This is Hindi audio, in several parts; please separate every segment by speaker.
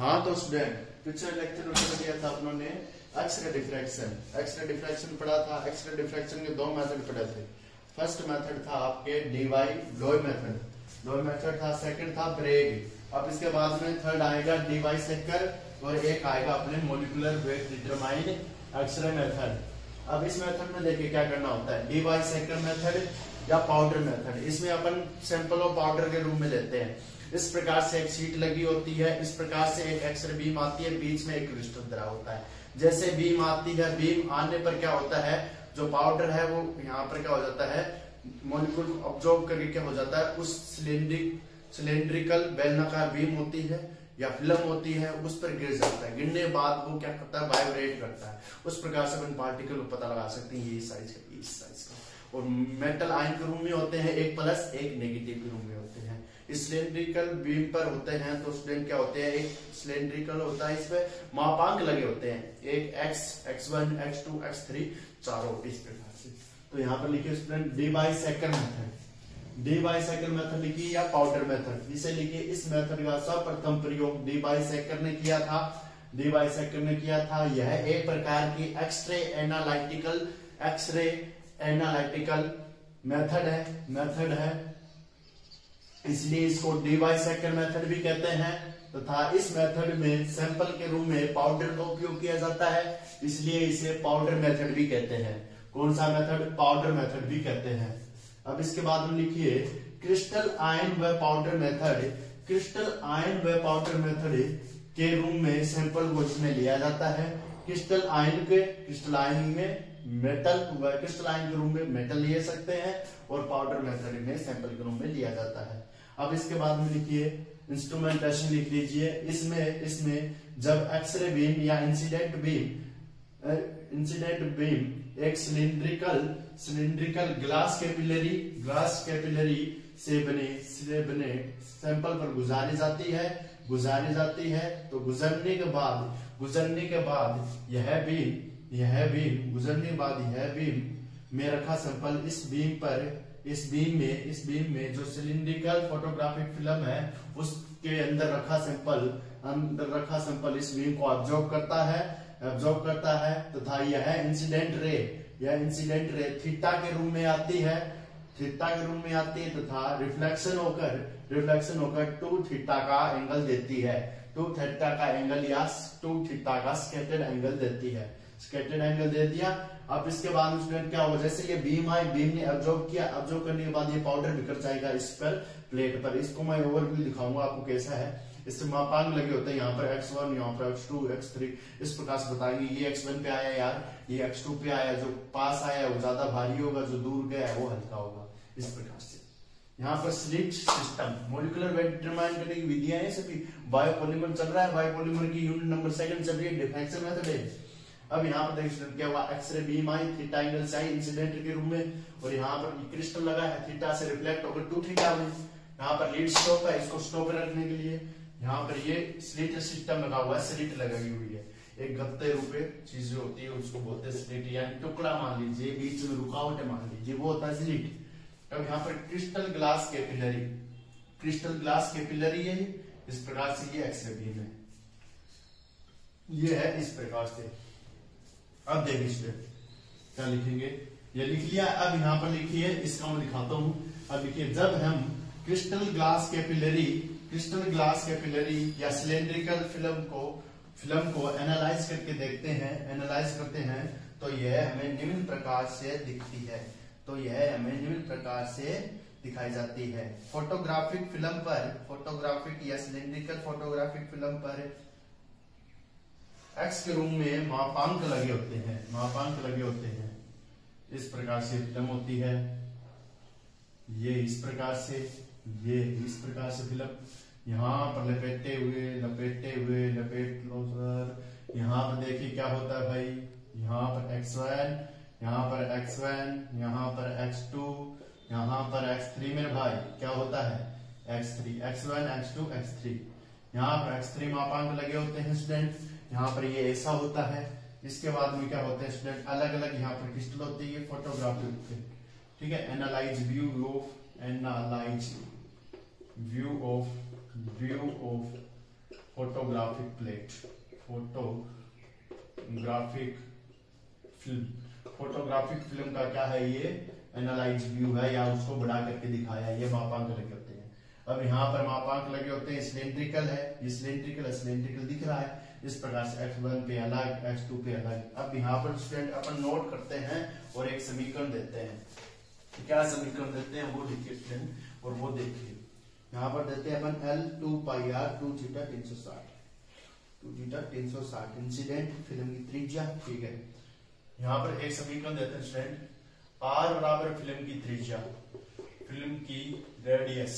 Speaker 1: हाँ तो स्टूडेंट, पिछले लेक्चर में दिया था अपनों ने एक्सरे डिफ्रैक्शन। एक्सरे डिफ्रैक्शन पढ़ा था। एक्सरे डिफ्रैक्शन के दो मेथड पढ़े थे। फर्स्ट मेथड था आपके डीवाई लोय मेथड, लोय मेथड था। सेकंड था ब्रेग। अब इसके बाद में थर्ड आएगा डीवाई सेकर और एक आएगा अपने molecular weight determine X ray method. अब इस मेथड में देखिए क्या करना होता है, डीवाई सेकर मेथड या पाउडर मेथड। इसमें अपन सैंपल ऑफ पाउडर के रूप में लेते हैं। इस प्रकार से एक शीट लगी होती है, इस प्रकार से एक एक्सरे बीम आती है, बीच में एक क्रिस्टल धरा होता है। जैसे बीम आती है, बीम आने पर क्या होता है, जो पाउडर है वो यहाँ पर क्या हो जाता है, मॉलिक्यूल ऑब्जॉर्ब करके क्या हो जाता है, उस सिलेंड्रिकल बेलनाकार बीम होती है या फिल्म होती है, उस पर गिर जाता है। गिरने के बाद वो क्या करता है, वाइब्रेट करता है। उस प्रकार से अपन पार्टिकल को पता लगा सकते हैं, ये साइज का, इस साइज का। और मेटल आयन के रूप में होते हैं, एक प्लस एक नेगेटिव के रूप में होते हैं। सिलेंड्रिकल बीम पर होते हैं तो स्टूडेंट क्या होते हैं, एक सिलेंड्रिकल होता है, इसमें मापांक लगे होते हैं, एक x, x1, x2, x3 चारों इस प्रकार से। तो यहाँ पर लिखिए student D by second method, D by second method लिखिए या पाउडर मेथड, इसे लिखिए। इस मेथड का सर्वप्रथम प्रयोग डी बाई सेकर ने किया था। डी बाई सेकर ने किया था। यह एक प्रकार की एक्सरे एनालिटिकल मेथड है, इसलिए इसको डी बाई सेकर मेथड भी कहते हैं। तथा इस मेथड में सैंपल के रूप में पाउडर का उपयोग किया जाता है, इसलिए इसे पाउडर मेथड भी कहते हैं। कौन सा मेथड, पाउडर मेथड भी कहते हैं। अब इसके बाद में लिखिए क्रिस्टल आयन व पाउडर मेथड। क्रिस्टल आयन व पाउडर मेथड के रूप में सैंपल को इसमें लिया जाता है। क्रिस्टल आयन में मेटल व क्रिस्टल आयन के रूप में मेटल ले सकते हैं और पाउडर मेथड में सैंपल के रूप में लिया जाता है। अब इसके बाद में लिखिए इंस्ट्रूमेंटेशन लिख लीजिए। इसमें जब एक्सरे बीम या इंसिडेंट बीम एक सिलिंड्रिकल ग्लास कैपिलरी से बने सैंपल पर गुजारी जाती है तो गुजरने के बाद यह बीम में रखा सैंपल इस बीम में जो सिलिंड्रिकल फोटोग्राफिक फिल्म है उसके अंदर रखा सैंपल इस बीम को ऑब्जॉर्ब करता है तथा यह इंसिडेंट रे थीटा के रूप में आती है तथा रिफ्लेक्शन होकर 2 थीटा का एंगल देती है। 2 थीटा का एंगल या 2 थीटा का स्कैटर्ड एंगल देती है। स्कैटर्ड एंगल दे दिया। अब इसके बाद स्टूडेंट क्या होगा, जैसे ये बीम ने ऑब्जॉर्ब किया, ऑब्जॉर्ब करने के बाद ये पाउडर बिखर जाएगा इस पर प्लेट पर। इसको मैं ओवरव्यू दिखाऊंगा आपको कैसा है। इससे मापांक लगे होते हैं, यहाँ पर x1, यहाँ पर x2, x3 इस प्रकार से बताएंगे। ये x1 पे आया यार, ये x2 पे आया, जो पास आया वो ज्यादा भारी होगा, जो दूर गया है वो हल्का होगा, इस प्रकार से। यहाँ पर slit system, molecular weight determine करने की विधियां हैं सभी। बायोपॉलीमर चल रहा है, बायोपॉलीमर की यूनिट नंबर सेकंड चल रही है, डिफ्रैक्शन मेथड है। अब यहाँ पर देखिए क्या हुआ, एक्सरे बीम आई, थीटा एंगल से आई इंसिडेंट के रूप में, और यहाँ पर क्रिस्टल लगा है, थीटा से रिफ्लेक्ट होकर 2 थीटा में। यहाँ पर लीड स्टॉप है, इसको स्टॉप रखने के लिए यहाँ पर ये स्लिट सिस्टम लगा हुआ है, स्लिट लगाई हुई है। एक गत्ते रूपे चीजें होती है, उसको बोलते हैं स्लिट, यानी टुकड़ा मान लीजिए, बीच में रुकावट मान लीजिए, वो होता है स्लिट। अब यहाँ पर क्रिस्टल ग्लास कैपिलरी है, इस प्रकार से ये एक्सरे बीम है, ये है इस प्रकार से। अब देखिए क्या लिखेंगे, ये लिख लिया। अब यहाँ पर लिखिए, इसका मैं दिखाता हूं। अब लिखिए, जब हम क्रिस्टल ग्लास कैपिलरी या सिलेंड्रिकल फिल्म को एनालाइज करते हैं तो यह हमें निम्न प्रकार से दिखती है, दिखाई जाती है। फोटोग्राफिक या सिलेंड्रिकल फोटोग्राफिक फिल्म पर एक्स के रूप में मापांक लगे होते हैं। इस प्रकार से फिल्म होती है, ये इस प्रकार से फिल्म यहाँ पर लपेट लो सर। यहाँ पर देखिए क्या होता है भाई, यहाँ पर x1, यहाँ पर x2, यहाँ पर x3 मेरे भाई क्या होता है, x1, x2, x3। यहाँ पर x3 मापांक लगे होते हैं स्टूडेंट। यहाँ पर ये ऐसा होता है। इसके बाद में क्या होता है स्टूडेंट, अलग अलग यहाँ पर क्रिस्टल होती है, फोटोग्राफी, ठीक है। Analyse view of photographic plate, photographic film. Photographic film का क्या है, ये एनालाइज व्यू है, या उसको बढ़ा करके दिखाया है। ये मापांक लगे होते हैं। अब यहाँ पर मापांक लगे होते हैं, सिलेंड्रिकल है, ये सिलेंड्रिकल दिख रहा है इस प्रकार से, x1 पे अलग, x2 पे अलग। अब यहाँ पर स्टूडेंट अपन नोट करते हैं और एक समीकरण देते हैं। क्या समीकरण देते हैं वो लिखिए स्टूडेंट, और वो देखिए। यहाँ पर देते हैं अपन L 2 पाई r 2 थीटा 360 इंसिडेंट फिल्म की त्रिज्या, ठीक है। यहाँ पर एक समीकरण देते हैं स्टूडेंट, r बराबर फिल्म की त्रिज्या, फिल्म की रेडियस,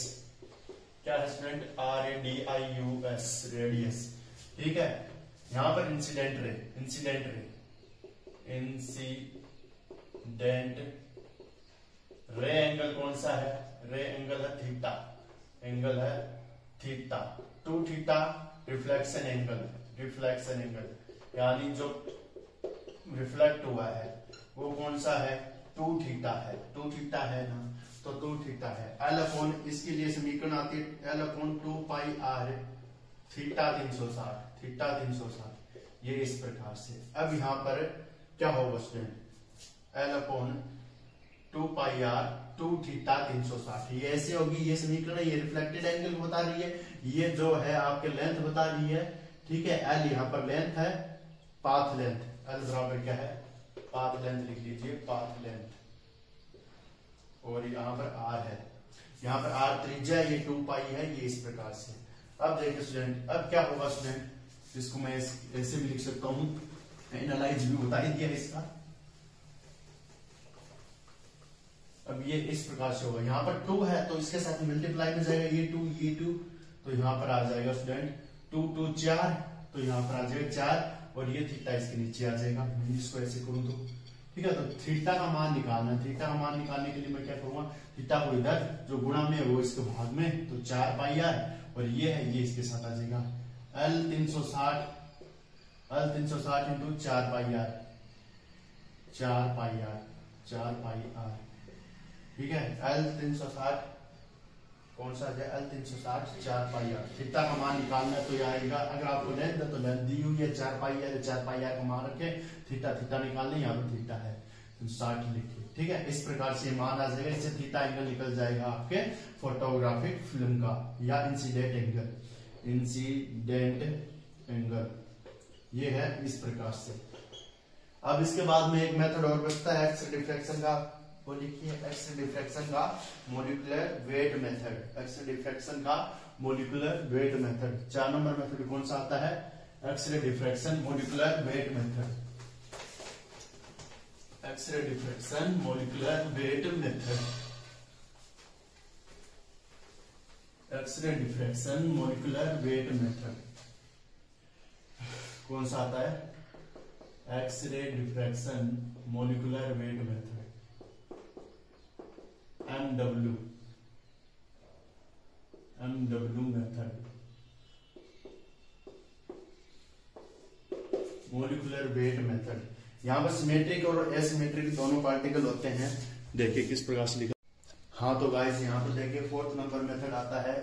Speaker 1: क्या है स्टूडेंट, RADIUS, रेडियस, ठीक है। यहाँ पर इंसिडेंट रे एंगल कौन सा है, रे एंगल है थीटा, 2 थीटा रिफ्लेक्शन एंगल, यानी जो रिफ्लेक्ट हुआ है वो कौन सा है, 2 थीटा है ना, तो 2 थीटा है। L अपॉन, इसके लिए समीकरण आती है L अपॉन 2 पाई r थीटा 360, ये इस प्रकार से। अब यहाँ पर क्या होगा स्टूडेंट, L अपॉन 2 पाई r 2 थीटा 360, ये ऐसे होगी। ये समीकरण है, ये रिफ्लेक्टेड एंगल बता रही है, ये जो है आपके लेंथ बता रही है, ठीक है। L यहाँ पर लेंथ है, पाथ लेंथ, L बराबर क्या है, पाथ लेंथ लिख लीजिए, पाथ लेंथ, और यहाँ पर r है, यहाँ पर r त्रिज्या, ये 2 पाई है, ये इस प्रकार से। अब देखिए स्टूडेंट, अब क्या होगा स्टूडेंट, जिसको मैं ऐसे भी लिख सकता हूं, एनालाइज भी बता ही दिया इसका। अब ये इस प्रकार से होगा, यहाँ पर 2 है तो इसके साथ मल्टीप्लाई में जाएगा, ये 2 तो यहाँ पर आ जाएगा स्टूडेंट 2 2 4, तो यहाँ पर आ जाएगा 4, और ये थीटा इसके नीचे आ जाएगा। मैं इसको ऐसे करूं तो ठीक है। तो थीटा का मान निकालना है, थीटा का मान निकालने के लिए मैं क्या करूंगा, थीटा को इधर जो गुणा में है वो इसके भाग में, तो 4 पाई r, और ये है, ये इसके साथ आ जाएगा L 360 इंटू 4 पाई r, ठीक है। L 360 कौन सा है, L 360 4 पाई r। थीटा का मान निकालना है तो ये आएगा, अगर आपको लेंथ है तो लेंथ दी हुई है 4 पाई r का मान रखे, थीटा निकालने, यहाँ पर थीटा है तो 60 लिखिए, ठीक है। इस प्रकार से मान आ जाएगा, इससे थीटा एंगल निकल जाएगा आपके फोटोग्राफिक फिल्म का, या इंसिडेंट एंगल, ये है इस प्रकार से। अब इसके बाद में एक मेथड और बचता है एक्स डिफ्रैक्शन का, वो लिखिए एक्स डिफ्रैक्शन का molecular weight method, method. 4 number method कौन सा आता है, X ray diffraction molecular weight method, कौन सा आता है, X ray diffraction molecular weight method, MW method, molecular weight method. यहाँ पर सिमेट्रिक और एसिमेट्रिक दोनों पार्टिकल होते हैं, देखिए किस प्रकार से लिखा। हाँ तो गाइस यहाँ पर देखिए 4th नंबर मेथड आता है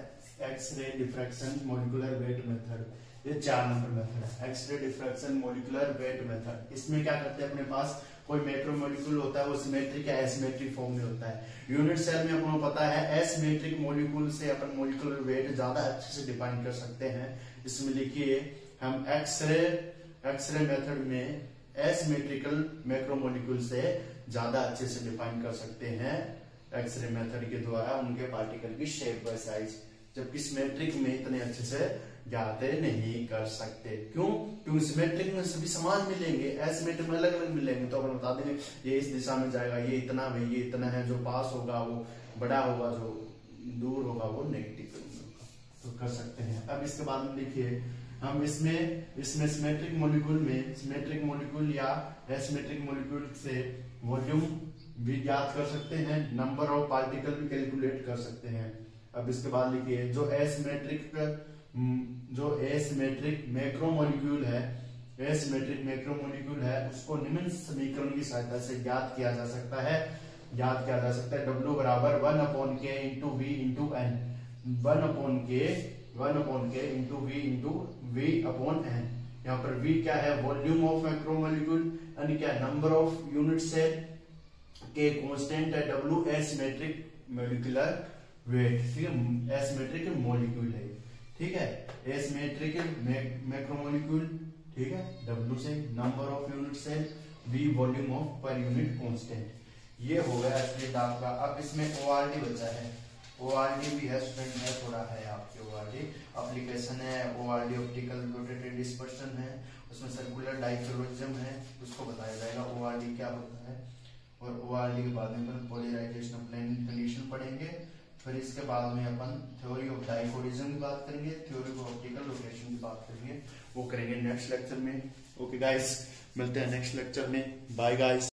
Speaker 1: X ray diffraction molecular weight method, ये 4 नंबर मेथड है, X ray diffraction molecular weight method. इसमें क्या करते हैं, अपने पास कोई मैक्रोमोलिक्यूल होता है, वो सिमेट्रिक या एसिमेट्रिक फॉर्म में होता है। यूनिट सेल में अपने पता है एसिमेट्रिक मॉलिक्यूल से अपन मॉलिक्यूलर वेट ज्यादा अच्छे से डिफाइन कर सकते हैं। इसमें लिखिए हम एक्स-रे मेथड में एसिमेट्रिकल मैक्रोमोलिक्यूल से ज्यादा अच्छे से डिफाइन कर सकते हैं एक्स-रे मेथड के द्वारा उनके पार्टिकल की शेप व साइज, जबकि सिमेट्रिक में इतने अच्छे से ज्ञात नहीं कर सकते। क्योंकि सिमेट्रिक में सभी समान मिलेंगे, एसिमेट्रिक में अलग अलग मिलेंगे, तो अपन बता देंगे ये इस दिशा में जाएगा, ये इतना है, ये इतना है, जो पास होगा वो बड़ा होगा, जो दूर होगा वो नेगेटिव होगा, तो कर सकते हैं। अब इसके बाद में लिखिए हम इसमें सिमेट्रिक मॉलिक्यूल या एसिमेट्रिक मॉलिक्यूल से वॉल्यूम भी ज्ञात कर सकते हैं, नंबर ऑफ पार्टिकल भी कैलकुलेट कर सकते हैं। अब इसके बाद लिखिए जो एसिमेट्रिक मैक्रोमोलिक्यूल है उसको निम्न समीकरण की सहायता से ज्ञात किया जा सकता है। W बराबर 1/k × V × N, 1/k 1/k into V upon n। यहाँ पर V क्या है, वॉल्यूम ऑफ मैक्रोमोलिक्यूल, यानी क्या number of unit cell, K constant है, W एसिमेट्रिक मोलिकुलर वेट, ठीक है, एसिमेट्रिक मॉलिक्यूल है, ठीक है, एसिमेट्रिक मैक्रोमोलिक्यूल, ठीक है, W से number of unit cell, V volume of per unit constant. ये हो गया एस्पिरेट आपका। अब इसमें ORD बचा है, ORD भी है स्टूडेंट है, थोड़ा है आपके ORD एप्लीकेशन है, ORD ऑप्टिकल रोटेटेड डिस्पर्शन है, उसमें सर्कुलर डाइक्रोलिज्म है, उसको बताया जाएगा ORD क्या होता है। और ORD के बाद में अपन पोलराइजेशन ऑफ प्लेन कंडीशन पढ़ेंगे, फिर इसके बाद में अपन थ्योरी ऑफ डाइकोडिज्म की बात करेंगे, थ्योरी ऑफ ऑप्टिकल रोटेशन की बात करेंगे, वो करेंगे नेक्स्ट लेक्चर में। ओके गाइस, मिलते हैं नेक्स्ट लेक्चर में, बाय गाइस।